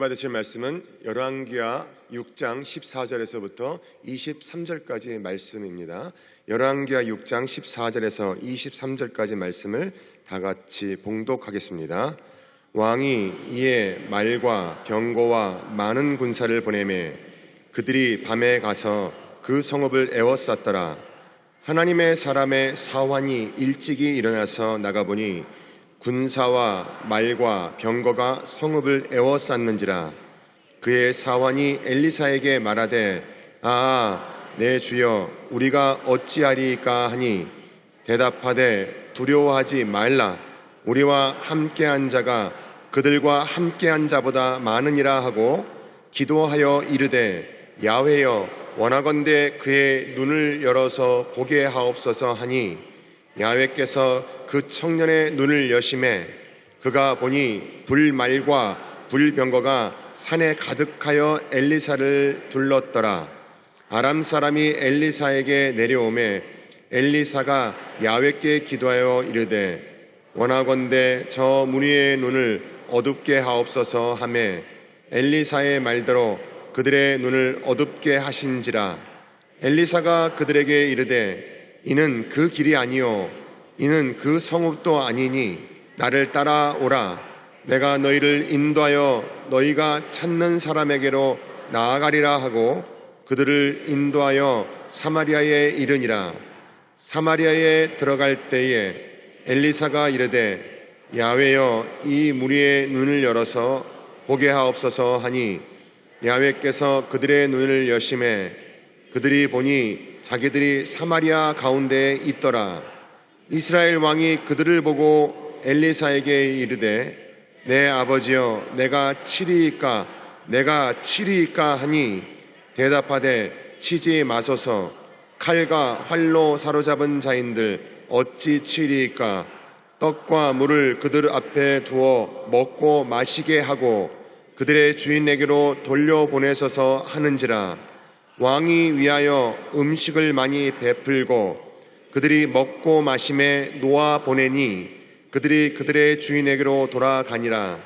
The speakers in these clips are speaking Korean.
받으실 말씀은 열왕기하 6장 14절에서부터 23절까지의 말씀입니다. 열왕기하 6장 14절에서 23절까지 말씀을 다 같이 봉독하겠습니다. 왕이 이에 말과 병거와 많은 군사를 보내매 그들이 밤에 가서 그 성읍을 에워쌌더라. 하나님의 사람의 사환이 일찍이 일어나서 나가보니 군사와 말과 병거가 성읍을 에워쌌는지라. 그의 사환이 엘리사에게 말하되 내 주여 우리가 어찌하리이까 하니 대답하되 두려워하지 말라. 우리와 함께한 자가 그들과 함께한 자보다 많으니라 하고 기도하여 이르되 야훼여 원하건대 그의 눈을 열어서 보게 하옵소서 하니 야훼께서 그 청년의 눈을 여심해 그가 보니 불말과 불병거가 산에 가득하여 엘리사를 둘렀더라. 아람 사람이 엘리사에게 내려오매 엘리사가 야훼께 기도하여 이르되 원하건대 저 무리의 눈을 어둡게 하옵소서 하매 엘리사의 말대로 그들의 눈을 어둡게 하신지라. 엘리사가 그들에게 이르되 이는 그 길이 아니요 이는 그 성읍도 아니니 나를 따라오라. 내가 너희를 인도하여 너희가 찾는 사람에게로 나아가리라 하고 그들을 인도하여 사마리아에 이르니라. 사마리아에 들어갈 때에 엘리사가 이르되 야훼여 이 무리의 눈을 열어서 보게 하옵소서 하니 야훼께서 그들의 눈을 여심해 그들이 보니 자기들이 사마리아 가운데에 있더라. 이스라엘 왕이 그들을 보고 엘리사에게 이르되 내 아버지여 내가 치리이까 하니 대답하되 치지 마소서. 칼과 활로 사로잡은 자인들 어찌 치리이까. 떡과 물을 그들 앞에 두어 먹고 마시게 하고 그들의 주인에게로 돌려보내소서 하는지라. 왕이 위하여 음식을 많이 베풀고 그들이 먹고 마심에 놓아 보내니 그들이 그들의 주인에게로 돌아가니라.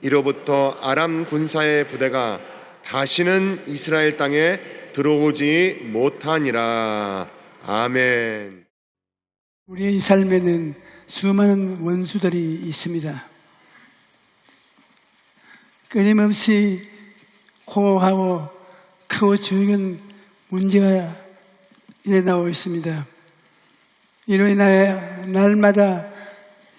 이로부터 아람 군사의 부대가 다시는 이스라엘 땅에 들어오지 못하니라. 아멘. 우리의 삶에는 수많은 원수들이 있습니다. 끊임없이 고하고 크고 적은 문제가 일어나고 있습니다. 이로 인하여 날마다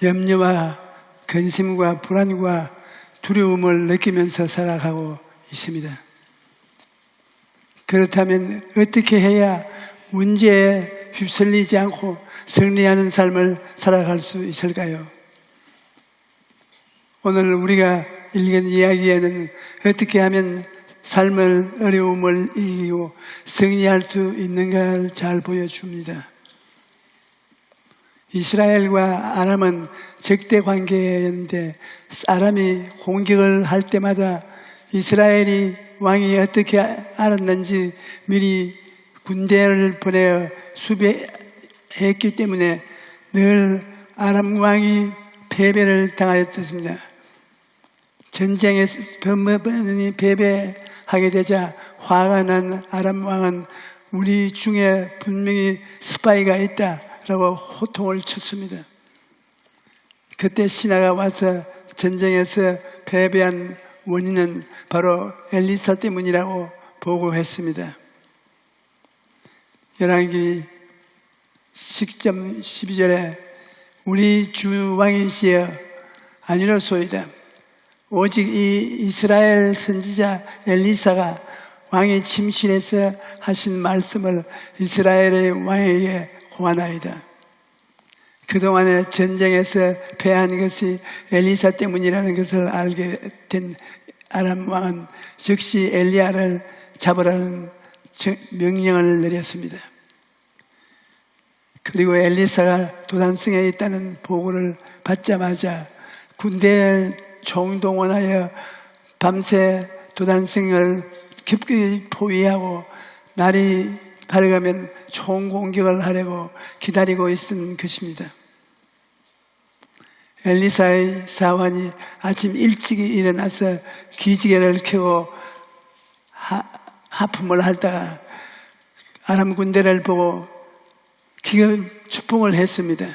염려와 근심과 불안과 두려움을 느끼면서 살아가고 있습니다. 그렇다면 어떻게 해야 문제에 휩쓸리지 않고 승리하는 삶을 살아갈 수 있을까요? 오늘 우리가 읽은 이야기에는 어떻게 하면 삶을 어려움을 이기고 승리할 수 있는가를 잘 보여줍니다. 이스라엘과 아람은 적대 관계였는데 아람이 공격을 할 때마다 이스라엘이 왕이 어떻게 알았는지 미리 군대를 보내어 수비했기 때문에 늘 아람 왕이 패배를 당하였습니다. 전쟁에서 번번이 패배하게 되자 화가 난 아람 왕은 우리 중에 분명히 스파이가 있다라고 호통을 쳤습니다. 그때 신하가 와서 전쟁에서 패배한 원인은 바로 엘리사 때문이라고 보고했습니다. 열왕기 10장 12절에 우리 주 왕이시여 아니로소이다. 오직 이 이스라엘 선지자 엘리사가 왕의 침실에서 하신 말씀을 이스라엘의 왕에게 고하나이다. 그동안에 전쟁에서 패한 것이 엘리사 때문이라는 것을 알게 된 아람 왕은 즉시 엘리야를 잡으라는 명령을 내렸습니다. 그리고 엘리사가 도단성에 있다는 보고를 받자마자 군대를 총동원하여 밤새 도단성을 깊이 포위하고 날이 밝으면 총공격을 하려고 기다리고 있었던 것입니다. 엘리사의 사환이 아침 일찍이 일어나서 기지개를 켜고 하품을 하다가 아람 군대를 보고 기가 추풍을 했습니다.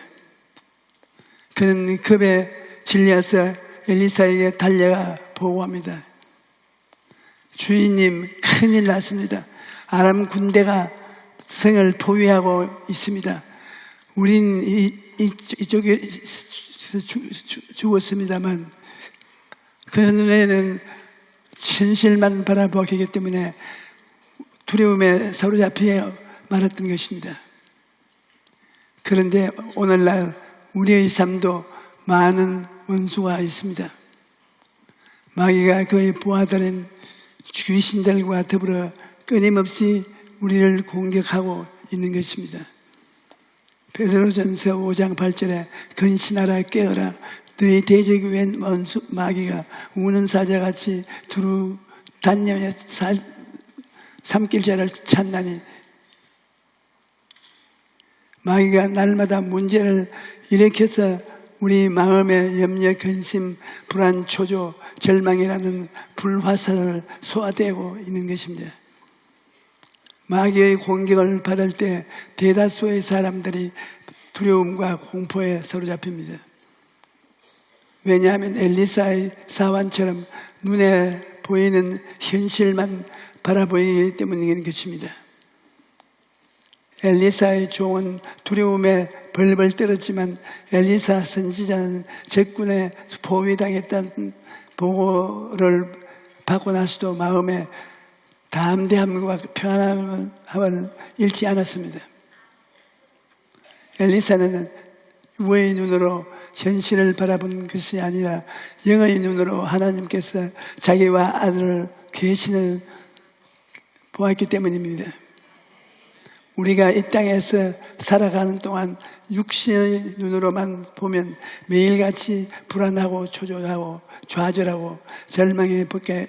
그는 급에 질려서 엘리사에게 달려가 보고합니다. 주인님, 큰일 났습니다. 아람 군대가 성을 포위하고 있습니다. 우린 이쪽에 죽었습니다만 그 눈에는 현실만 바라보기 때문에 두려움에 사로잡혀 말았던 것입니다. 그런데 오늘날 우리의 삶도 많은 원수가 있습니다. 마귀가 그의 부하들은 귀신들과 더불어 끊임없이 우리를 공격하고 있는 것입니다. 베드로전서 5장 8절에 근신하라 깨어라 너희 대적이 웬 원수 마귀가 우는 사자같이 두루 단념에 삼킬 자를 찾나니 마귀가 날마다 문제를 일으켜서 우리 마음의 염려, 근심, 불안, 초조, 절망이라는 불화살을 쏘아대고 있는 것입니다. 마귀의 공격을 받을 때 대다수의 사람들이 두려움과 공포에 사로잡힙니다. 왜냐하면 엘리사의 사환처럼 눈에 보이는 현실만 바라보이기 때문인 것입니다. 엘리사의 종은 두려움에 벌벌 떨었지만 엘리사 선지자는 적군에 포위당했다는 보고를 받고 나서도 마음에 담대함과 평안함을 잃지 않았습니다. 엘리사는 유의 눈으로 현실을 바라본 것이 아니라 영의 눈으로 하나님께서 자기와 아들을 계신을 보았기 때문입니다. 우리가 이 땅에서 살아가는 동안 육신의 눈으로만 보면 매일같이 불안하고 초조하고 좌절하고 절망에 밖에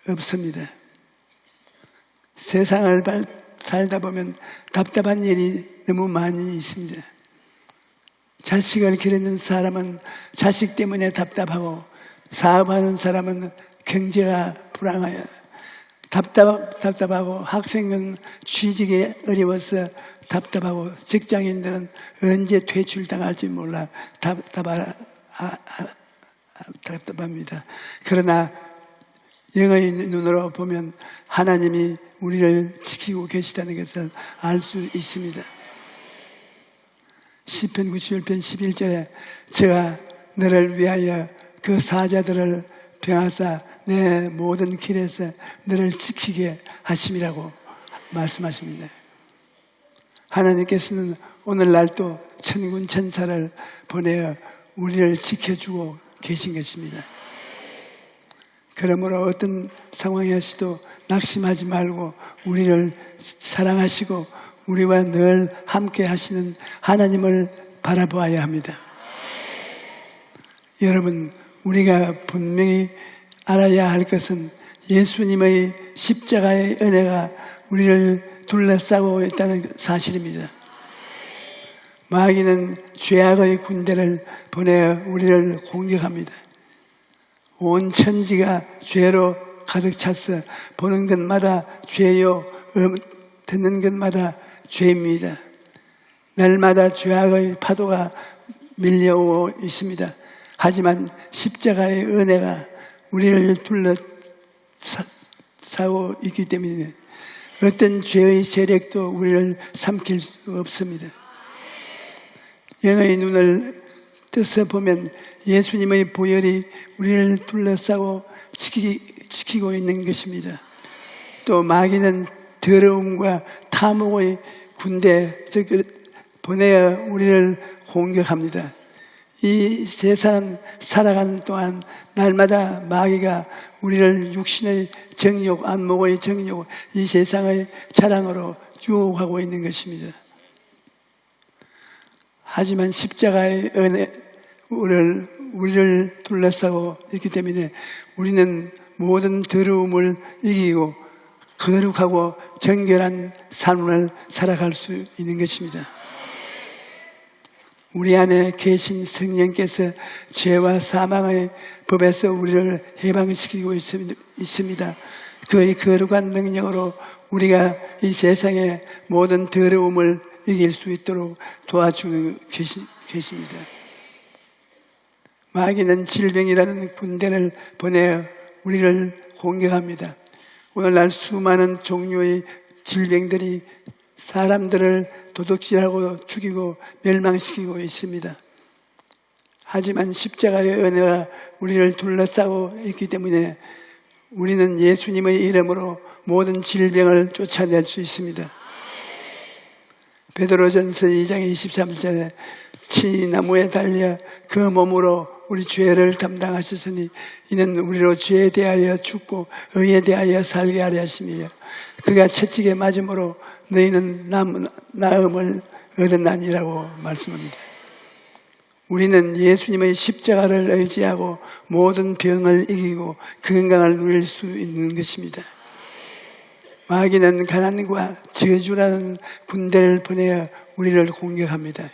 없습니다. 세상을 살다 보면 답답한 일이 너무 많이 있습니다. 자식을 기르는 사람은 자식 때문에 답답하고 사업하는 사람은 경제가 불황하여 답답하고 답답하고 취직이 어려워서 답답하고 직장인들은 언제 퇴출당할지 몰라 답답합니다. 그러나 영의 눈으로 보면 하나님이 우리를 지키고 계시다는 것을 알 수 있습니다. 시편 91편 11절에 제가 너를 위하여 그 사자들을 병하사 내 모든 길에서 너를 지키게 하심이라고 말씀하십니다. 하나님께서는 오늘날도 천군 천사를 보내어 우리를 지켜주고 계신 것입니다. 그러므로 어떤 상황에서도 낙심하지 말고 우리를 사랑하시고 우리와 늘 함께 하시는 하나님을 바라보아야 합니다. 여러분, 우리가 분명히 알아야 할 것은 예수님의 십자가의 은혜가 우리를 둘러싸고 있다는 사실입니다. 마귀는 죄악의 군대를 보내 우리를 공격합니다. 온 천지가 죄로 가득 찼어 보는 것마다 죄요, 듣는 것마다 죄입니다. 날마다 죄악의 파도가 밀려오고 있습니다. 하지만 십자가의 은혜가 우리를 둘러싸고 있기 때문에 어떤 죄의 세력도 우리를 삼킬 수 없습니다. 영의 눈을 떠서 보면 예수님의 보혈이 우리를 둘러싸고 지키고 있는 것입니다. 또 마귀는 더러움과 탐욕의 군대 보내어 우리를 공격합니다. 이 세상 살아가는 동안 날마다 마귀가 우리를 육신의 정욕, 안목의 정욕, 이 세상의 자랑으로 유혹하고 있는 것입니다. 하지만 십자가의 은혜 우리를 둘러싸고 있기 때문에 우리는 모든 더러움을 이기고 거룩하고 정결한 삶을 살아갈 수 있는 것입니다. 우리 안에 계신 성령께서 죄와 사망의 법에서 우리를 해방시키고 있습니다. 그의 거룩한 능력으로 우리가 이 세상의 모든 더러움을 이길 수 있도록 도와주고 계십니다. 마귀는 질병이라는 군대를 보내어 우리를 공격합니다. 오늘날 수많은 종류의 질병들이 사람들을 도둑질하고 죽이고 멸망시키고 있습니다. 하지만 십자가의 은혜가 우리를 둘러싸고 있기 때문에 우리는 예수님의 이름으로 모든 질병을 쫓아낼 수 있습니다. 베드로전서 2장 23절에 친히 나무에 달려 그 몸으로 우리 죄를 담당하셨으니 이는 우리로 죄에 대하여 죽고 의에 대하여 살게 하려 하심이요 그가 채찍에 맞음으로 너희는 나음을 얻었나니라고 말씀합니다. 우리는 예수님의 십자가를 의지하고 모든 병을 이기고 건강을 누릴 수 있는 것입니다. 마귀는 가난과 저주라는 군대를 보내어 우리를 공격합니다.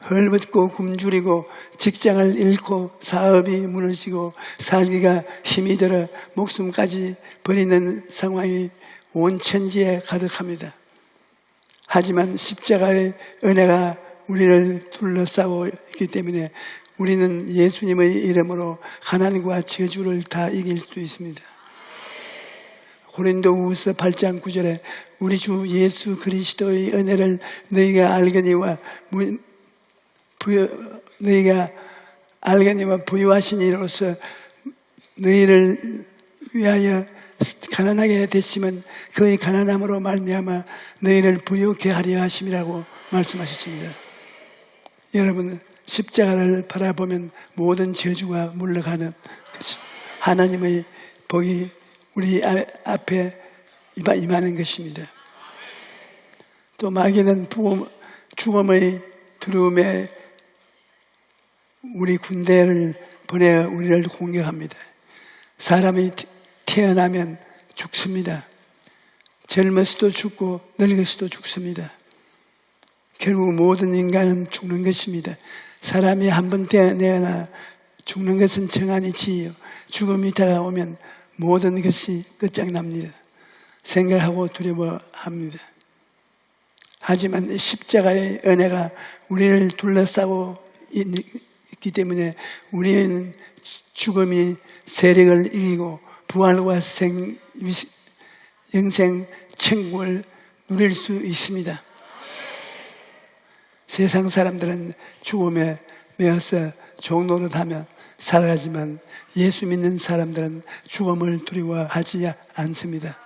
헐벗고 굶주리고 직장을 잃고 사업이 무너지고 살기가 힘이 들어 목숨까지 버리는 상황이 온 천지에 가득합니다. 하지만 십자가의 은혜가 우리를 둘러싸고 있기 때문에 우리는 예수님의 이름으로 가난과 저주를 다 이길 수 있습니다. 고린도후서 8장 9절에 우리 주 예수 그리스도의 은혜를 너희가 알거니와 부유하신 이로서 너희를 위하여 가난하게 되시면 그의 가난함으로 말미암아 너희를 부유케 하려 하심이라고 말씀하셨습니다. 여러분, 십자가를 바라보면 모든 저주가 물러가는 하나님의 복이 우리 앞에 임하는 것입니다. 또 마귀는 죽음의 두려움에 우리 군대를 보내 우리를 공격합니다. 사람이 태어나면 죽습니다. 젊어서도 죽고 늙어서도 죽습니다. 결국 모든 인간은 죽는 것입니다. 사람이 한 번 태어나 죽는 것은 정한이지요. 죽음이 다가오면 모든 것이 끝장납니다. 생각하고 두려워합니다. 하지만 십자가의 은혜가 우리를 둘러싸고 있기 때문에 우리는 죽음이 세력을 이기고 부활과 영생 천국을 누릴 수 있습니다. 세상 사람들은 죽음에 매어서 종노릇하며 살아가지만 예수 믿는 사람들은 죽음을 두려워하지 않습니다.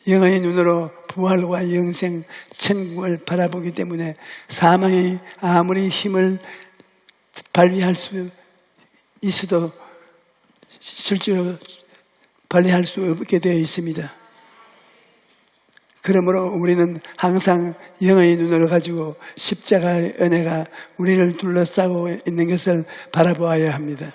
영의 눈으로 부활과 영생 천국을 바라보기 때문에 사망이 아무리 힘을 발휘할 수 있어도 실제로 발휘할 수 없게 되어 있습니다. 그러므로 우리는 항상 영의 눈을 가지고 십자가의 은혜가 우리를 둘러싸고 있는 것을 바라보아야 합니다.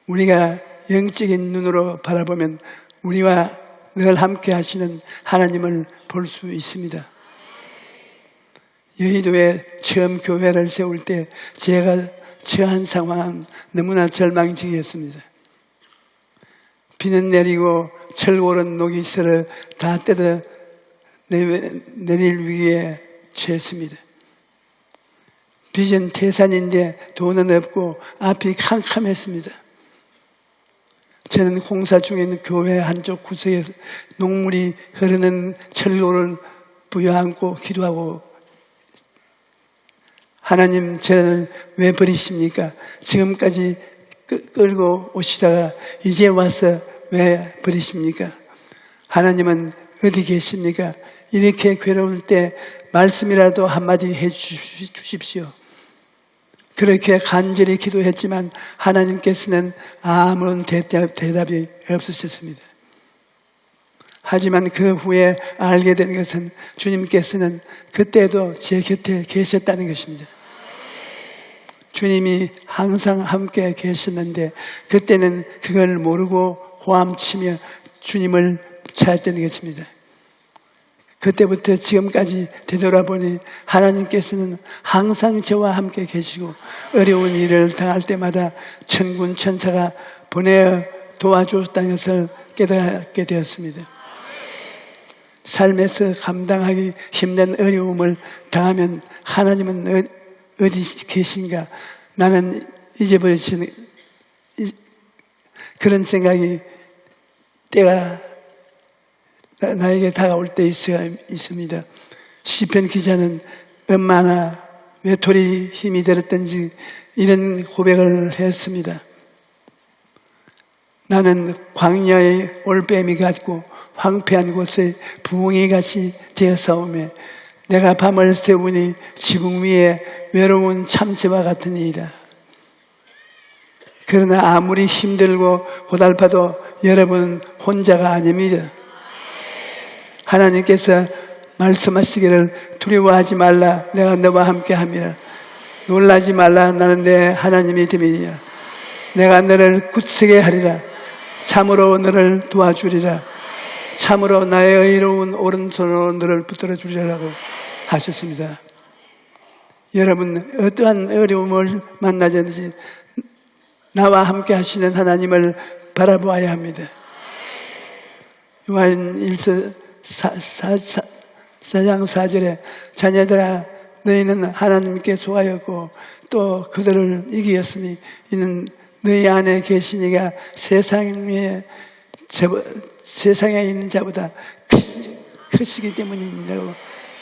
우리가 영적인 눈으로 바라보면 우리와 늘 함께 하시는 하나님을 볼 수 있습니다. 여의도에 처음 교회를 세울 때 제가 처한 상황은 너무나 절망적이었습니다. 비는 내리고 철골은 녹이 슬어 다 뜯어 내릴 위기에 처했습니다. 빚은 태산인데 돈은 없고 앞이 캄캄했습니다. 저는 공사 중에 있는 교회 한쪽 구석에 녹물이 흐르는 철로를 부여안고 기도하고 하나님 저를 왜 버리십니까? 지금까지 끌고 오시다가 이제 와서 왜 버리십니까? 하나님은 어디 계십니까? 이렇게 괴로울 때 말씀이라도 한마디 해 주십시오. 그렇게 간절히 기도했지만 하나님께서는 아무런 대답이 없으셨습니다. 하지만 그 후에 알게 된 것은 주님께서는 그때도 제 곁에 계셨다는 것입니다. 주님이 항상 함께 계셨는데 그때는 그걸 모르고 호함치며 주님을 찾았던 것입니다. 그때부터 지금까지 되돌아보니 하나님께서는 항상 저와 함께 계시고 어려운 일을 당할 때마다 천군 천사가 보내어 도와주었다는 것을 깨닫게 되었습니다. 삶에서 감당하기 힘든 어려움을 당하면 하나님은 어디 계신가? 나는 잊어버리시는 그런 생각이 때가 나에게 다가올 때 있습니다. 시편 기자는 얼마나 외톨이 힘이 들었던지 이런 고백을 했습니다. 나는 광야의 올빼미 같고 황폐한 곳에 부엉이 같이 되어싸우며 내가 밤을 새우니 지붕 위에 외로운 참새와 같으니이다. 그러나 아무리 힘들고 고달파도 여러분 혼자가 아닙니다. 하나님께서 말씀하시기를 두려워하지 말라 내가 너와 함께함이라. 놀라지 말라 나는 내 하나님이 됨이니라. 내가 너를 굳세게 하리라. 참으로 너를 도와주리라. 참으로 나의 의로운 오른손으로 너를 붙들어 주리라고 하셨습니다. 여러분 어떠한 어려움을 만나든지 나와 함께 하시는 하나님을 바라보아야 합니다. 요한 1서 4장 4절에 자녀들아 너희는 하나님께 속하였고 또 그들을 이기었으니 이는 너희 안에 계신 이가 세상에 있는 자보다 크시기 때문이라고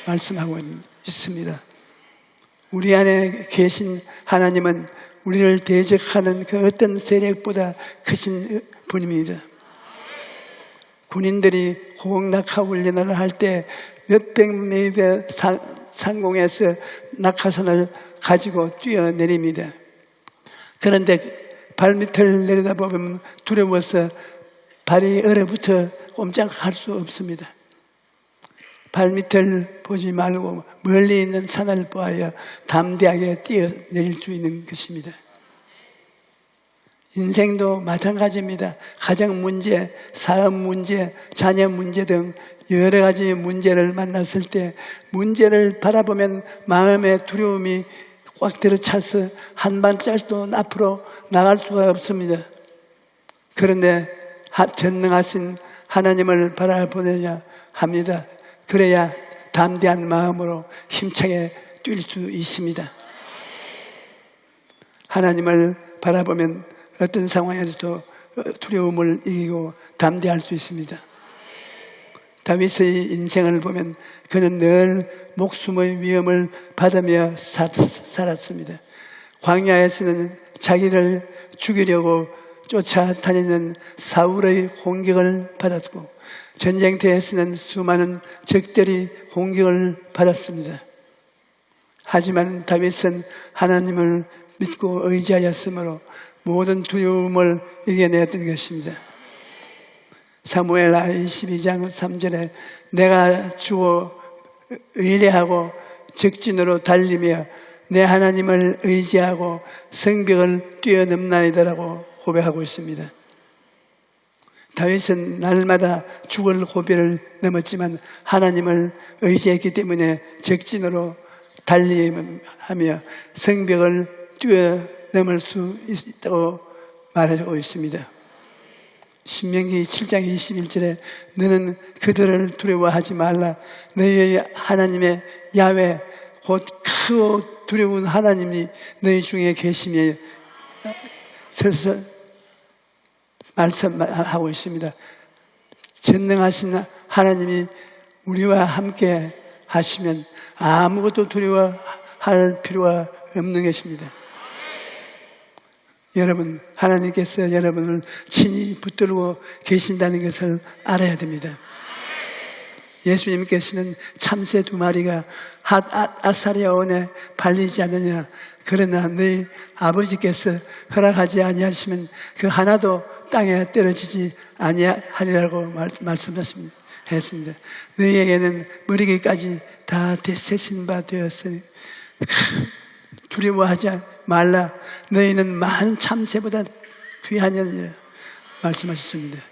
말씀하고 있습니다. 우리 안에 계신 하나님은 우리를 대적하는 그 어떤 세력보다 크신 분입니다. 군인들이 호공낙하 훈련을 할 때 몇백 미터 상공에서 낙하산을 가지고 뛰어내립니다. 그런데 발밑을 내려다보면 두려워서 발이 얼어붙어 꼼짝할 수 없습니다. 발밑을 보지 말고 멀리 있는 산을 보아야 담대하게 뛰어내릴 수 있는 것입니다. 인생도 마찬가지입니다. 가정 문제, 사업 문제, 자녀 문제 등 여러 가지 문제를 만났을 때 문제를 바라보면 마음의 두려움이 꽉 들어차서 한 발짝도 앞으로 나갈 수가 없습니다. 그런데 전능하신 하나님을 바라보려야 합니다. 그래야 담대한 마음으로 힘차게 뛸 수 있습니다. 하나님을 바라보면 어떤 상황에서도 두려움을 이기고 담대할 수 있습니다. 다윗의 인생을 보면 그는 늘 목숨의 위험을 받으며 살았습니다. 광야에서는 자기를 죽이려고 쫓아다니는 사울의 공격을 받았고 전쟁터에서는 수많은 적들이 공격을 받았습니다. 하지만 다윗은 하나님을 믿고 의지하였으므로 모든 두려움을 이겨내었던 것입니다. 사무엘하 22장 3절에 내가 주어 의뢰하고 적진으로 달리며 내 하나님을 의지하고 성벽을 뛰어넘나이다라고 고백하고 있습니다. 다윗은 날마다 죽을 고비를 넘었지만 하나님을 의지했기 때문에 적진으로 달리하며 성벽을 뛰어넘을 수 있다고 말하고 있습니다. 신명기 7장 21절에 너는 그들을 두려워하지 말라. 너희의 하나님의 야훼 곧 크고 두려운 하나님이 너희 중에 계시며 서서 말씀하고 있습니다. 전능하신 하나님이 우리와 함께 하시면 아무것도 두려워할 필요가 없는 것입니다. 여러분, 하나님께서 여러분을 친히 붙들고 계신다는 것을 알아야 됩니다. 예수님께서는 참새 2마리가 아사리아 원에 팔리지 않느냐. 그러나 너희 아버지께서 허락하지 아니하시면 그 하나도 땅에 떨어지지 아니하리라고 말씀하셨습니다. 너희에게는 머리기까지 다 세신 바 되었으니 두려워하지 말라. 너희는 많은 참새보다 귀하니라 말씀하셨습니다.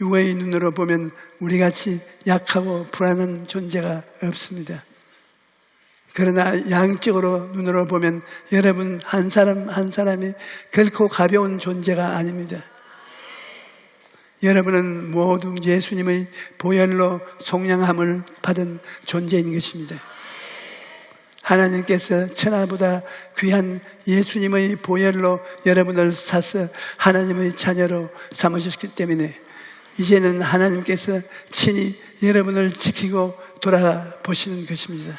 육의 눈으로 보면 우리같이 약하고 불안한 존재가 없습니다. 그러나 양적으로 눈으로 보면 여러분 한 사람 한 사람이 결코 가벼운 존재가 아닙니다. 여러분은 모두 예수님의 보혈로 속량함을 받은 존재인 것입니다. 하나님께서 천하보다 귀한 예수님의 보혈로 여러분을 사서 하나님의 자녀로 삼으셨기 때문에 이제는 하나님께서 친히 여러분을 지키고 돌아보시는 것입니다.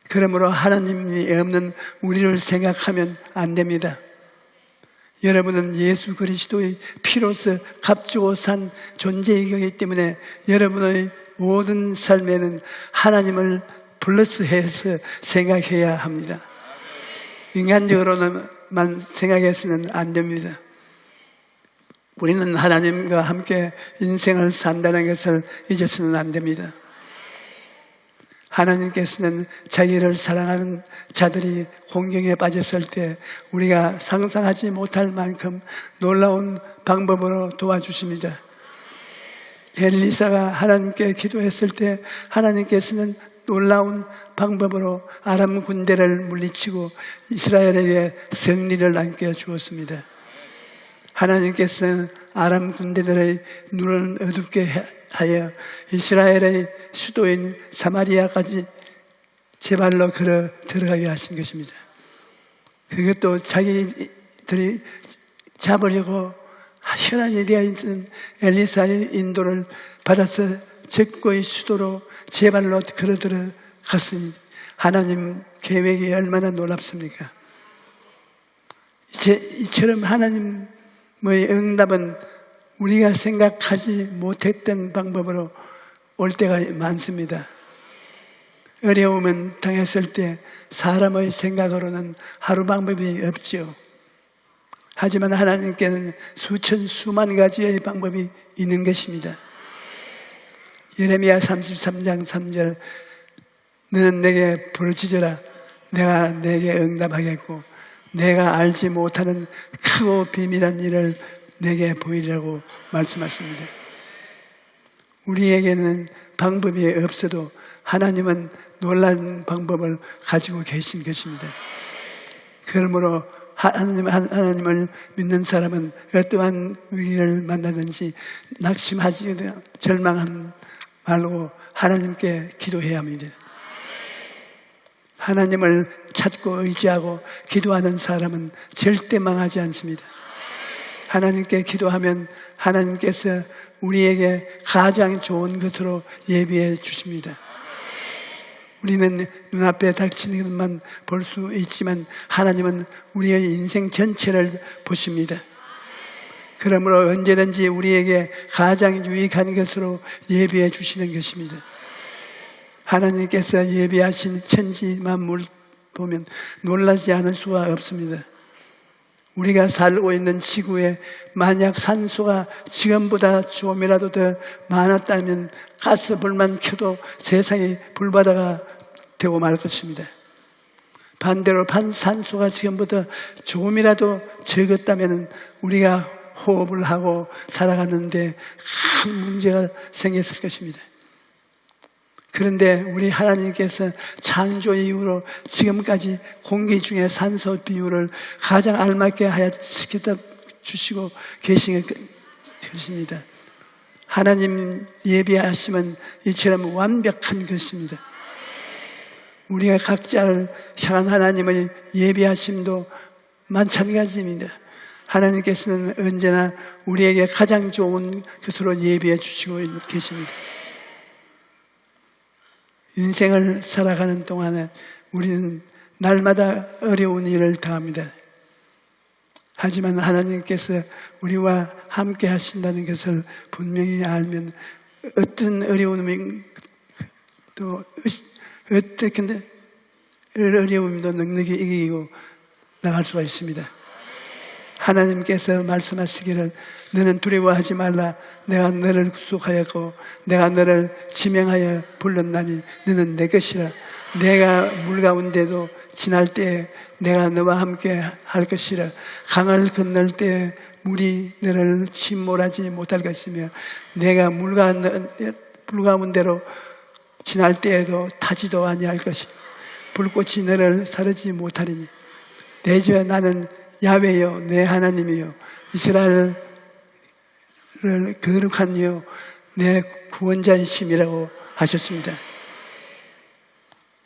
그러므로 하나님이 없는 우리를 생각하면 안 됩니다. 여러분은 예수 그리스도의 피로서 값주고 산 존재이기 때문에 여러분의 모든 삶에는 하나님을 플러스해서 생각해야 합니다. 인간적으로만 생각해서는 안 됩니다. 우리는 하나님과 함께 인생을 산다는 것을 잊어서는 안 됩니다. 하나님께서는 자기를 사랑하는 자들이 공경에 빠졌을 때 우리가 상상하지 못할 만큼 놀라운 방법으로 도와주십니다. 엘리사가 하나님께 기도했을 때 하나님께서는 놀라운 방법으로 아람 군대를 물리치고 이스라엘에게 승리를 안겨주었습니다. 하나님께서 아람 군대들의 눈을 어둡게 하여 이스라엘의 수도인 사마리아까지 제 발로 걸어 들어가게 하신 것입니다. 그것도 자기들이 잡으려고 혈안이 되어 있는 엘리사의 인도를 받아서 적고의 수도로 제 발로 걸어 들어갔으니 하나님 계획이 얼마나 놀랍습니까? 이처럼 하나님의 응답은 우리가 생각하지 못했던 방법으로 올 때가 많습니다. 어려움은 당했을 때 사람의 생각으로는 하루 방법이 없죠. 하지만 하나님께는 수천 수만 가지의 방법이 있는 것입니다. 예레미야 33장 3절 너는 내게 부르짖어라 내가 내게 응답하겠고 내가 알지 못하는 크고 비밀한 일을 내게 보이라고 말씀하십니다. 우리에게는 방법이 없어도 하나님은 놀라운 방법을 가지고 계신 것입니다. 그러므로 하나님을 믿는 사람은 어떠한 위기를 만나든지 낙심하지 절망하지 말고 하나님께 기도해야 합니다. 하나님을 찾고 의지하고 기도하는 사람은 절대 망하지 않습니다. 하나님께 기도하면 하나님께서 우리에게 가장 좋은 것으로 예비해 주십니다. 우리는 눈앞에 닥치는 것만 볼 수 있지만 하나님은 우리의 인생 전체를 보십니다. 그러므로 언제든지 우리에게 가장 유익한 것으로 예비해 주시는 것입니다. 하나님께서 예비하신 천지 만물 보면 놀라지 않을 수가 없습니다. 우리가 살고 있는 지구에 만약 산소가 지금보다 조금이라도 더 많았다면 가스불만 켜도 세상이 불바다가 되고 말 것입니다. 반대로 산소가 지금보다 조금이라도 적었다면 우리가 호흡을 하고 살아가는데 큰 문제가 생겼을 것입니다. 그런데 우리 하나님께서 창조 이후로 지금까지 공기 중에 산소 비율을 가장 알맞게 하여 시켜 주시고 계신 것입니다. 하나님 예비하시면 이처럼 완벽한 것입니다. 우리가 각자를 향한 하나님의 예비하심도 마찬가지입니다. 하나님께서는 언제나 우리에게 가장 좋은 것으로 예비해 주시고 계십니다. 인생을 살아가는 동안에 우리는 날마다 어려운 일을 당합니다. 하지만 하나님께서 우리와 함께 하신다는 것을 분명히 알면 어떤 어려움이 또 어떻게 어려움도 넉넉히 이기고 나갈 수가 있습니다. 하나님께서 말씀하시기를 너는 두려워하지 말라 내가 너를 구속하였고 내가 너를 지명하여 불렀나니 너는 내 것이라 내가 물 가운데도 지날 때 내가 너와 함께 할 것이라. 강을 건널 때 물이 너를 침몰하지 못할 것이며 내가 물 가운데로 지날 때에도 타지도 아니할 것이며 불꽃이 너를 사르지 못하리니 내 주 나는 야훼요 내 하나님이요 이스라엘을 거룩한 이요 내 구원자이심이라고 하셨습니다.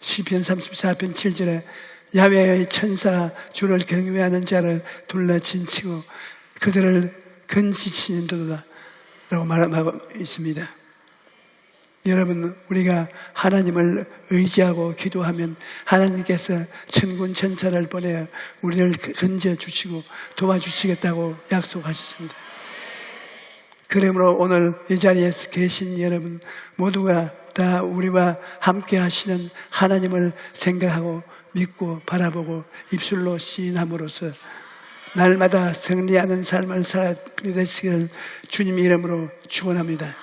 시편 34편 7절에 야훼의 천사 주를 경외하는 자를 둘러 진치고 그들을 건지시는도다 라고 말하고 있습니다. 여러분, 우리가 하나님을 의지하고 기도하면 하나님께서 천군 천사를 보내 우리를 건져주시고 도와주시겠다고 약속하셨습니다. 그러므로 오늘 이 자리에서 계신 여러분 모두가 다 우리와 함께 하시는 하나님을 생각하고 믿고 바라보고 입술로 시인함으로써 날마다 승리하는 삶을 살게 되시기를 주님 이름으로 축원합니다.